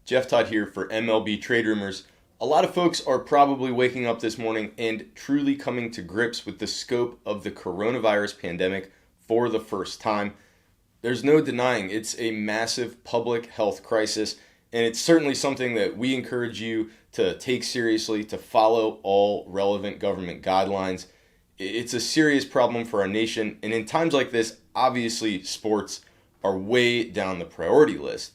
Jeff Todd here for MLB Trade Rumors. A lot of folks are probably waking up this morning and truly coming to grips with the scope of the coronavirus pandemic for the first time. There's no denying it's a massive public health crisis, and it's certainly something that we encourage you to take seriously, to follow all relevant government guidelines. It's a serious problem for our nation, and in times like this, obviously sports are way down the priority list.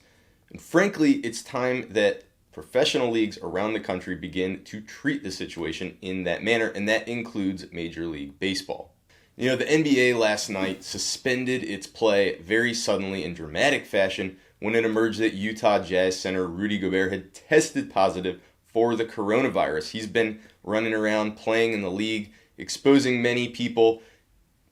And frankly, it's time that professional leagues around the country begin to treat the situation in that manner, and that includes Major League Baseball. You know, the NBA last night suspended its play very suddenly in dramatic fashion when it emerged that Utah Jazz center Rudy Gobert had tested positive for the coronavirus. He's been running around playing in the league, exposing many people,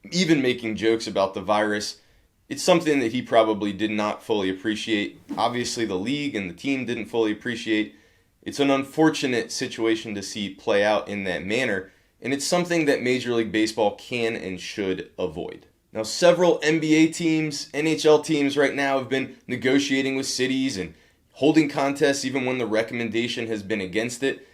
even making jokes about the virus. It's something that he probably did not fully appreciate. Obviously, the league and the team didn't fully appreciate. It's an unfortunate situation to see play out in that manner, and it's something that Major League Baseball can and should avoid. Now, several NBA teams, NHL teams right now have been negotiating with cities and holding contests even when the recommendation has been against it.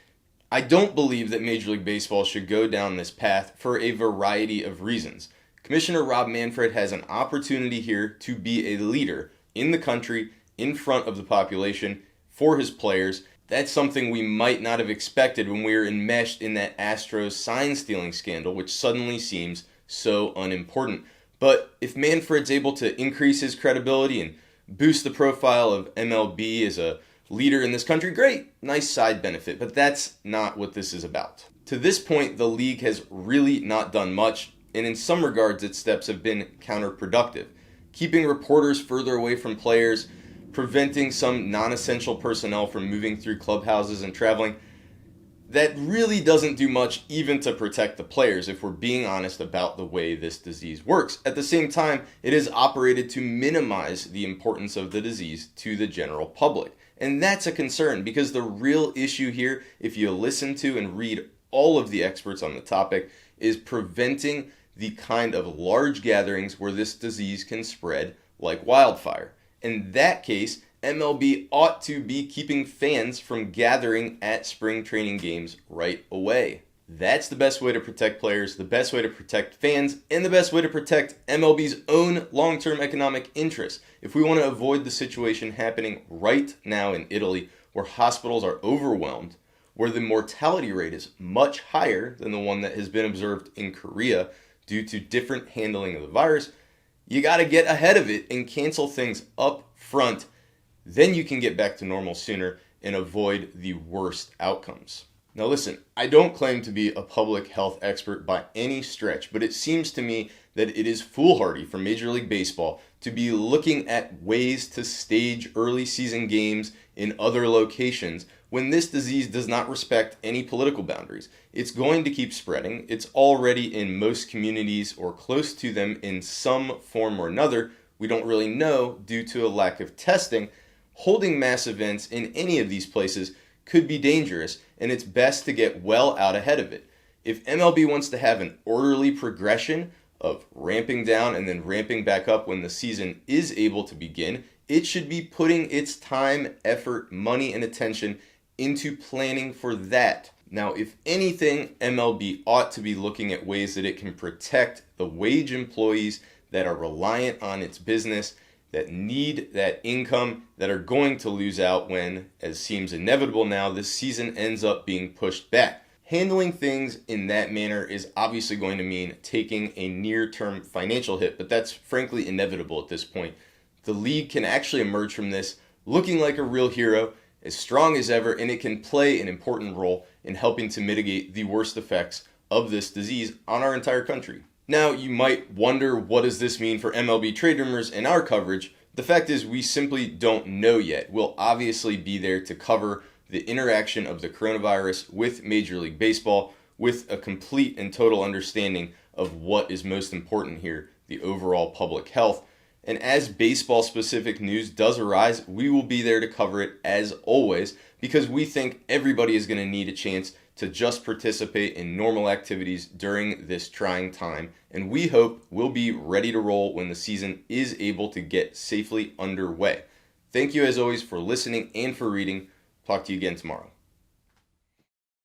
I don't believe that Major League Baseball should go down this path for a variety of reasons. Commissioner Rob Manfred has an opportunity here to be a leader in the country, in front of the population, for his players. That's something we might not have expected when we were enmeshed in that Astros sign-stealing scandal, which suddenly seems so unimportant. But if Manfred's able to increase his credibility and boost the profile of MLB as a leader in this country, great, nice side benefit, but that's not what this is about. To this point, the league has really not done much, and in some regards, its steps have been counterproductive. Keeping reporters further away from players, preventing some non-essential personnel from moving through clubhouses and traveling, that really doesn't do much even to protect the players if we're being honest about the way this disease works. At the same time, it is operated to minimize the importance of the disease to the general public. And that's a concern because the real issue here, if you listen to and read all of the experts on the topic, is preventing the kind of large gatherings where this disease can spread like wildfire. In that case, MLB ought to be keeping fans from gathering at spring training games right away. That's the best way to protect players, the best way to protect fans, and the best way to protect MLB's own long-term economic interests. If we want to avoid the situation happening right now in Italy, where hospitals are overwhelmed, where the mortality rate is much higher than the one that has been observed in Korea due to different handling of the virus, you got to get ahead of it and cancel things up front. Then you can get back to normal sooner and avoid the worst outcomes. Now listen, I don't claim to be a public health expert by any stretch, but it seems to me that it is foolhardy for Major League Baseball to be looking at ways to stage early season games in other locations when this disease does not respect any political boundaries. It's going to keep spreading. It's already in most communities or close to them in some form or another. We don't really know due to a lack of testing. Holding mass events in any of these places could be dangerous, and it's best to get well out ahead of it. If MLB wants to have an orderly progression of ramping down and then ramping back up when the season is able to begin, it should be putting its time, effort, money, and attention into planning for that. Now, if anything, MLB ought to be looking at ways that it can protect the wage employees that are reliant on its business, that need that income, that are going to lose out when, as seems inevitable now, this season ends up being pushed back. Handling things in that manner is obviously going to mean taking a near-term financial hit, but that's frankly inevitable at this point. The league can actually emerge from this looking like a real hero, as strong as ever, and it can play an important role in helping to mitigate the worst effects of this disease on our entire country. Now, you might wonder, what does this mean for MLB Trade Rumors and our coverage? The fact is, we simply don't know yet. We'll obviously be there to cover the interaction of the coronavirus with Major League Baseball with a complete and total understanding of what is most important here, the overall public health. And as baseball-specific news does arise, we will be there to cover it as always, because we think everybody is going to need a chance to just participate in normal activities during this trying time, and we hope we'll be ready to roll when the season is able to get safely underway. Thank you as always for listening and for reading. Talk to you again tomorrow.